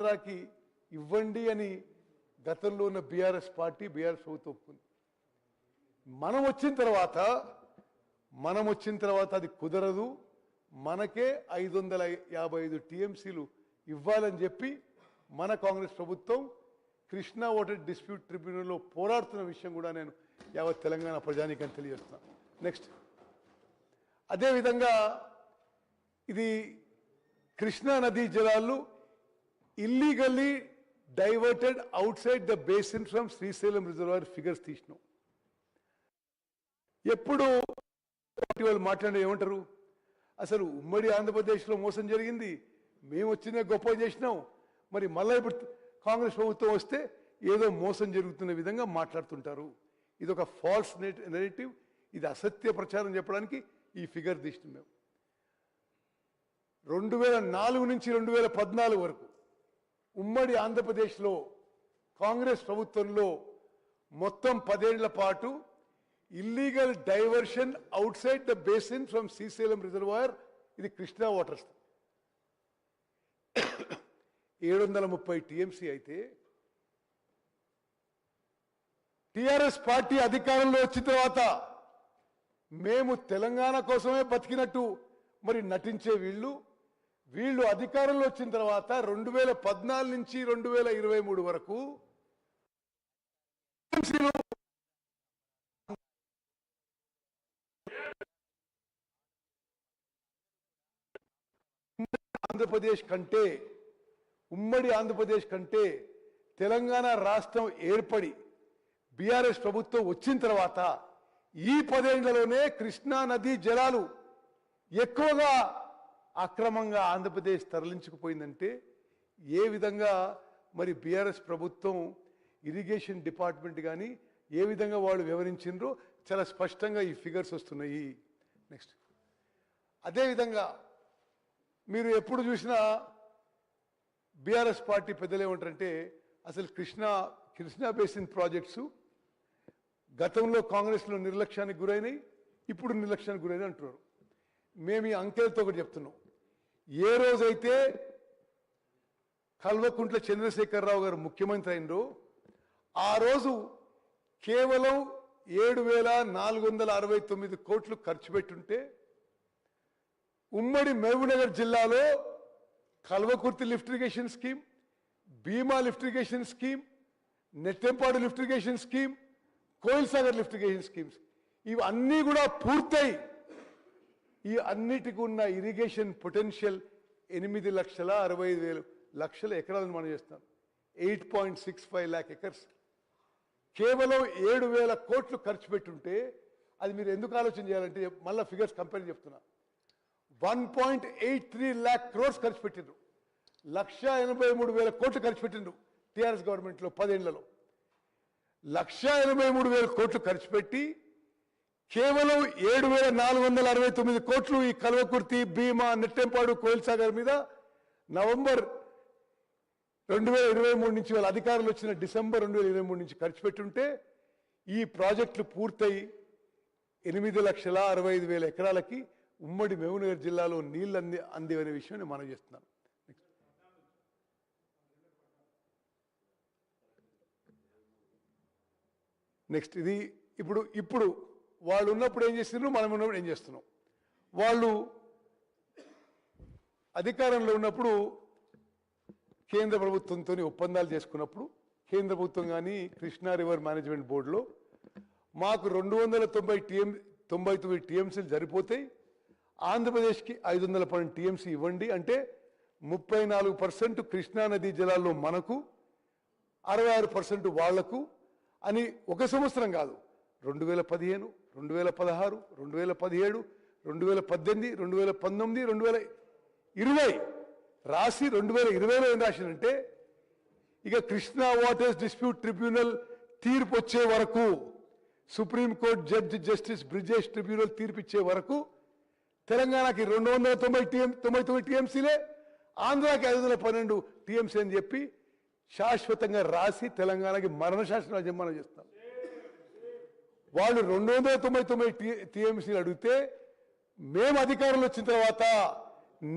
ఆంధ్రాకి ఇవ్వండి అని గతంలో ఉన్న బీఆర్ఎస్ పార్టీ బీఆర్ఎస్ ప్రభుత్వం ఒప్పుకుంది. మనం వచ్చిన తర్వాత అది కుదరదు, మనకే 555 టీఎంసీలు ఇవ్వాలని చెప్పి మన కాంగ్రెస్ ప్రభుత్వం కృష్ణా వాటర్ డిస్ప్యూట్ ట్రిబ్యునల్లో పోరాడుతున్న విషయం కూడా నేను యావత్ తెలంగాణ ప్రజానీకాన్ని తెలియజేస్తున్నాను. నెక్స్ట్, అదేవిధంగా ఇది కృష్ణా నదీ జలాలు illegally diverted outside the basin from Srisailam reservoir figures తీసినాం. ఎప్పుడు వాళ్ళు మాట్లాడే ఏమంటారు, అసలు ఉమ్మడి ఆంధ్రప్రదేశ్లో మోసం జరిగింది, మేము వచ్చిన గొప్ప చేసినాం, మరి మళ్ళీ ఇప్పుడు కాంగ్రెస్ ప్రభుత్వం వస్తే ఏదో మోసం జరుగుతున్న విధంగా మాట్లాడుతుంటారు. ఇది ఒక ఫాల్స్ నెరేటివ్, ఇది అసత్య ప్రచారం చెప్పడానికి ఈ ఫిగర్ తీసినాం. మేము 2004 నుంచి 2014 వరకు ఉమ్మడి ఆంధ్రప్రదేశ్లో కాంగ్రెస్ ప్రభుత్వంలో మొత్తం 10 ఏళ్ల పాటు illegal diversion out side the basin from Srisailam reservoir, ఇది కృష్ణా వాటర్స్ 730 టీఎంసీ అయితే టిఆర్ఎస్ పార్టీ అధికారంలో వచ్చిన తర్వాత మేము తెలంగాణ కోసమే బతికినట్టు మరి నటించే వీళ్ళు అధికారంలో వచ్చిన తర్వాత 2014 నుంచి 2023 వరకు ఉమ్మడి ఆంధ్రప్రదేశ్ కంటే తెలంగాణ రాష్ట్రం ఏర్పడి బీఆర్ఎస్ ప్రభుత్వం వచ్చిన తర్వాత ఈ 10 ఏళ్లలోనే కృష్ణా నదీ జలాలు ఎక్కువగా అక్రమంగా ఆంధ్రప్రదేశ్ తరలించుకుపోయిందంటే ఏ విధంగా మరి బీఆర్ఎస్ ప్రభుత్వం ఇరిగేషన్ డిపార్ట్మెంట్ కానీ ఏ విధంగా వాళ్ళు వివరించిండ్రో చాలా స్పష్టంగా ఈ ఫిగర్స్ వస్తున్నాయి. నెక్స్ట్, అదేవిధంగా మీరు ఎప్పుడు చూసినా బీఆర్ఎస్ పార్టీ పెద్దలు ఏమంటారంటే అసలు కృష్ణా బేసిన్ ప్రాజెక్ట్స్ గతంలో కాంగ్రెస్లో నిర్లక్ష్యానికి గురైనాయి, ఇప్పుడు నిర్లక్ష్యానికి గురైన అంటున్నారు. మేము ఈ అంకెలతో ఒకటి చెప్తున్నాం. ఏ రోజైతే కల్వకుంట్ల చంద్రశేఖరరావు గారు ముఖ్యమంత్రి అయినరో ఆ రోజు కేవలం 7,469 కోట్లు ఖర్చు పెట్టుంటే ఉమ్మడి మహబూబ్నగర్ జిల్లాలో Kalwakurthy lift irrigation scheme, Bhima lift irrigation scheme, Nettempadu lift irrigation scheme, Koil Sagar lift irrigation schemes ఇవన్నీ కూడా పూర్తయి ఈ అన్నిటికి ఉన్న ఇరిగేషన్ పొటెన్షియల్ 8,65,000 ఎకరాలను మనం చేస్తాం. 8.65 lakh acres. కేవలం 7,000 కోట్లు ఖర్చు పెట్టుంటే అది మీరు ఎందుకు ఆలోచన చేయాలంటే మళ్ళీ ఫిగర్స్ కంపేర్ చెప్తున్నా. 1.83 lakh crores ఖర్చు పెట్టిండ్రు, 1,83,000 కోట్లు ఖర్చు పెట్టిండ్రు టీఆర్ఎస్ గవర్నమెంట్లో 10 ఏళ్లలో. 1,83,000 కోట్లు ఖర్చు పెట్టి కేవలం 7,469 కోట్లు ఈ కల్వకుర్తి, భీమా, నెట్టెంపాడు, కోయిల్ సాగర్ మీద నవంబర్ 2023 నుంచి వాళ్ళ అధికారులు వచ్చిన డిసెంబర్ 2023 నుంచి ఖర్చు పెట్టుంటే ఈ ప్రాజెక్టులు పూర్తయి 8,65,000 ఎకరాలకి ఉమ్మడి మహబూబ్నగర్ జిల్లాలో నీళ్లు అందివనే విషయాన్ని మనం చేస్తున్నాం. నెక్స్ట్, ఇది ఇప్పుడు వాళ్ళు ఉన్నప్పుడు ఏం చేస్తున్నారు, మనం ఉన్నప్పుడు ఏం చేస్తున్నాం. వాళ్ళు అధికారంలో ఉన్నప్పుడు కేంద్ర ప్రభుత్వంతో ఒప్పందాలు చేసుకున్నప్పుడు కేంద్ర ప్రభుత్వం కానీ కృష్ణా రివర్ మేనేజ్మెంట్ బోర్డులో మాకు 299 టీఎంసీలు సరిపోతాయి, ఆంధ్రప్రదేశ్కి 512 టీఎంసీ ఇవ్వండి అంటే 34% కృష్ణా నదీ జలాల్లో మనకు, 66% వాళ్లకు అని ఒక సంవత్సరం కాదు, 2015, 2016, 2017, 2018, 2019, 2020 రాసి 2020లో ఏం రాసిందంటే ఇక కృష్ణా వాటర్స్ డిస్ప్యూట్ ట్రిబ్యునల్ తీర్పు వచ్చే వరకు, supreme court judge justice Brijesh tribunal తీర్పు ఇచ్చే వరకు తెలంగాణకి 299 టీఎంసీలే, ఆంధ్రాకి 512 టీఎంసీ అని చెప్పి శాశ్వతంగా రాసి తెలంగాణకి మరణ శాసనాలు జన్మనం చేస్తాం. వాళ్ళు 299 టీఎంసీలు అడిగితే మేము అధికారంలో వచ్చిన తర్వాత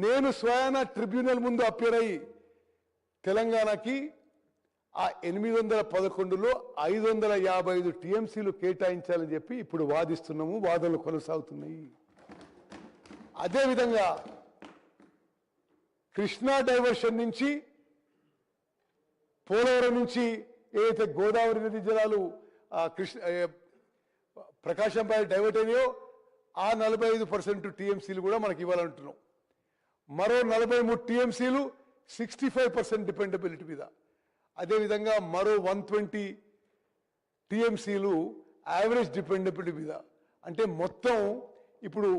నేను స్వయాన ట్రిబ్యునల్ ముందు అప్పేర్ అయ్యి తెలంగాణకి ఆ 811లో 555 టీఎంసీలు కేటాయించాలని చెప్పి ఇప్పుడు వాదిస్తున్నాము, వాదనలు కొనసాగుతున్నాయి. అదేవిధంగా కృష్ణా డైవర్షన్ నుంచి పోలవరం నుంచి ఏదైతే గోదావరి నది జలాలు ప్రకాశంపై డైవర్ట్ అయినాయో ఆ 45% టీఎంసీలు కూడా మనకి ఇవ్వాలంటున్నాం. మరో 43 టీఎంసీలు 65% డిపెండబిలిటీ మీద, అదేవిధంగా మరో 120 టీఎంసీలు యావరేజ్ డిపెండబిలిటీ మీద. అంటే మొత్తం ఇప్పుడు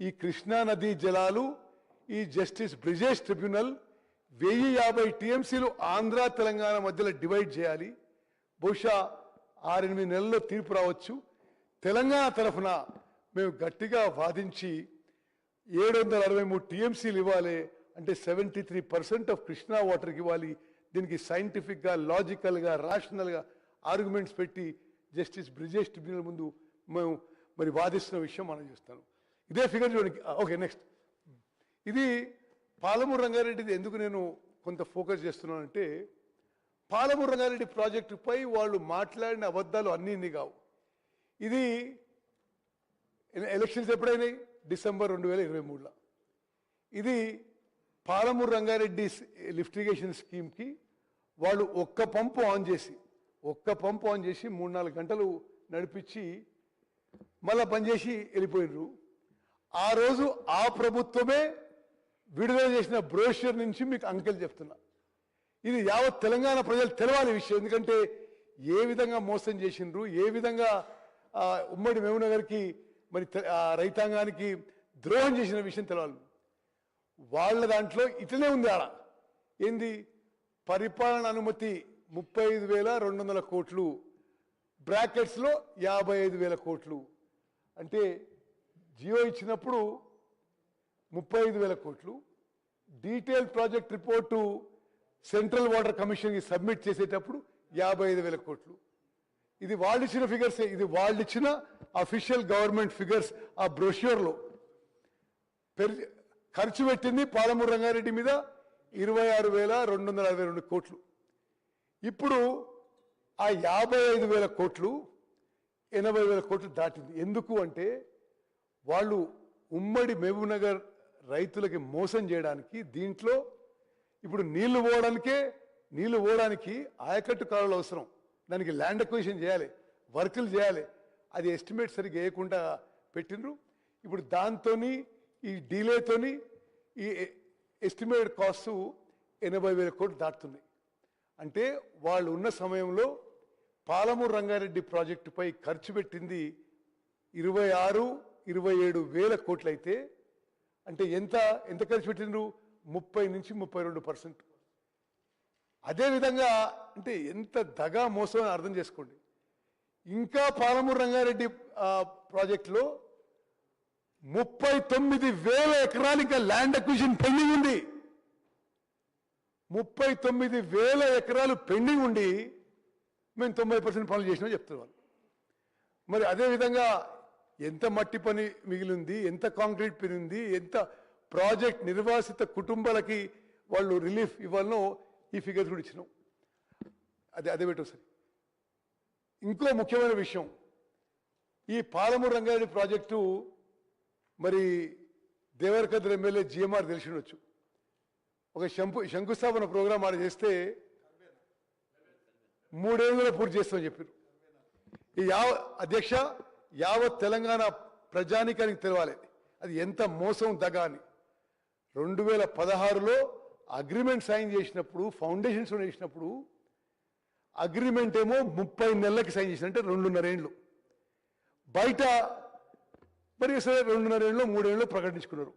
ఈ కృష్ణా నదీ జలాలు ఈ జస్టిస్ బ్రిజేష్ ట్రిబ్యునల్ 1050 టీఎంసీలు ఆంధ్ర తెలంగాణ మధ్యలో డివైడ్ చేయాలి. బహుశా 6-8 నెలల్లో తీర్పు రావచ్చు. తెలంగాణ తరఫున మేము గట్టిగా వాదించి 763 టీఎంసీలు ఇవ్వాలి. అంటే 73% ఆఫ్ కృష్ణా వాటర్కి ఇవ్వాలి. దీనికి సైంటిఫిక్గా, లాజికల్గా, రాషనల్గా ఆర్గ్యుమెంట్స్ పెట్టి జస్టిస్ బ్రిజేష్ ట్రిబ్యునల్ ముందు మేము మరి వాదిస్తున్న విషయం మనం చూస్తాను. ఇదే ఫిగర్ చూడండి. Okay, next. ఇది పాలమూరు రంగారెడ్డిది ఎందుకు నేను కొంత ఫోకస్ చేస్తున్నానంటే, పాలమూరు రంగారెడ్డి ప్రాజెక్టుపై వాళ్ళు మాట్లాడిన అబద్ధాలు అన్నీ కావు. ఇది ఎలక్షన్స్ ఎప్పుడైనాయి? డిసెంబర్ 2023లో. ఇది పాలమూరు రంగారెడ్డి లిఫ్ట్ ఇరిగేషన్ స్కీమ్కి వాళ్ళు ఒక్క పంపు ఆన్ చేసి 3-4 గంటలు నడిపించి మళ్ళా పనిచేసి వెళ్ళిపోయినారు. ఆ రోజు ఆ ప్రభుత్వమే విడుదల చేసిన బ్రోషర్ నుంచి మీకు అంకెలు చెప్తున్నా. ఇది యావత్ తెలంగాణ ప్రజలు తెలవాలి విషయం. ఎందుకంటే ఏ విధంగా మోసం చేసిండ్రు, ఏ విధంగా ఉమ్మడి మహబూబ్నగర్కి మరి రైతాంగానికి ద్రోహం చేసిన విషయం తెలవాలి. వాళ్ళ దాంట్లో ఇట్లనే ఉంది. ఆడ ఏంది? పరిపాలన అనుమతి 35,200 కోట్లు, బ్రాకెట్స్లో 55,000 కోట్లు. అంటే జియో ఇచ్చినప్పుడు 35,000 కోట్లు, detail project report central water కమిషన్కి సబ్మిట్ చేసేటప్పుడు 55,000 కోట్లు. ఇది వాళ్ళు ఇచ్చిన ఫిగర్సే. ఇది వాళ్ళు ఇచ్చిన అఫీషియల్ గవర్నమెంట్ ఫిగర్స్. ఆ బ్రోష్యూర్లో ఖర్చు పెట్టింది పాలమూరు రంగారెడ్డి మీద 26,262 కోట్లు. ఇప్పుడు ఆ 55,000 కోట్లు 80,000 కోట్లు దాటింది. ఎందుకు అంటే వాళ్ళు ఉమ్మడి మహబూబ్నగర్ రైతులకి మోసం చేయడానికి, దీంట్లో ఇప్పుడు నీళ్లు పోవడానికి ఆయకట్టు కాలువలు అవసరం. దానికి ల్యాండ్ అక్విజిషన్ చేయాలి, వర్కులు చేయాలి. అది ఎస్టిమేట్ సరిగ్గా వేయకుండా పెట్టినరు. ఇప్పుడు దాంతో ఈ డిలేతోని ఈ ఎస్టిమేట్ కాస్ట్ 80,000 కోట్లు దాటుతున్నాయి. అంటే వాళ్ళు ఉన్న సమయంలో పాలమూరు రంగారెడ్డి ప్రాజెక్టుపై ఖర్చు పెట్టింది 26-27,000 కోట్లు అయితే, అంటే ఎంత ఖర్చు పెట్టిండ్రు? 30-32%. అదేవిధంగా అంటే ఎంత దగా మోసం అర్థం చేసుకోండి. ఇంకా పాలమూరు రంగారెడ్డి ప్రాజెక్టులో 39,000 ఎకరాలు ఇంకా ల్యాండ్ అక్విజిషన్ పెండింగ్ ఉంది. 39,000 ఎకరాలు పెండింగ్ ఉండి మేము 90% పనులు చేసినా చెప్తున్నారు. మరి అదేవిధంగా ఎంత మట్టి పని మిగిలింది, ఎంత కాంక్రీట్ పని ఉంది, ఎంత ప్రాజెక్ట్ నిర్వాసిత కుటుంబాలకి వాళ్ళు రిలీఫ్ ఇవ్వాలనో ఈ ఫిగర్స్ కూడా ఇచ్చినాం. అదే పెట్టు సార్. ఇంకో ముఖ్యమైన విషయం, ఈ పాలమూరు రంగారెడ్డి ప్రాజెక్టు మరి దేవరకద్ర ఎమ్మెల్యే జిఎంఆర్ తెలిసి ఉండొచ్చు. ఒక శంకుస్థాపన ప్రోగ్రాం ఆడ చేస్తే 3 ఏళ్ళలో పూర్తి చేస్తామని చెప్పారు. ఈ అధ్యక్ష యావత్ తెలంగాణ ప్రజానికానికి తెలవాలి అది ఎంత మోసం దగా అని. 2016లో అగ్రిమెంట్ సైన్ చేసినప్పుడు, ఫౌండేషన్స్ వేసినప్పుడు అగ్రిమెంట్ ఏమో 30 నెలలకి సైన్ చేసిన, అంటే 2.5 ఏళ్ళు. బయట మరి 2.5 ఏళ్ళు 3 ఏళ్ళు ప్రకటించుకున్నారు.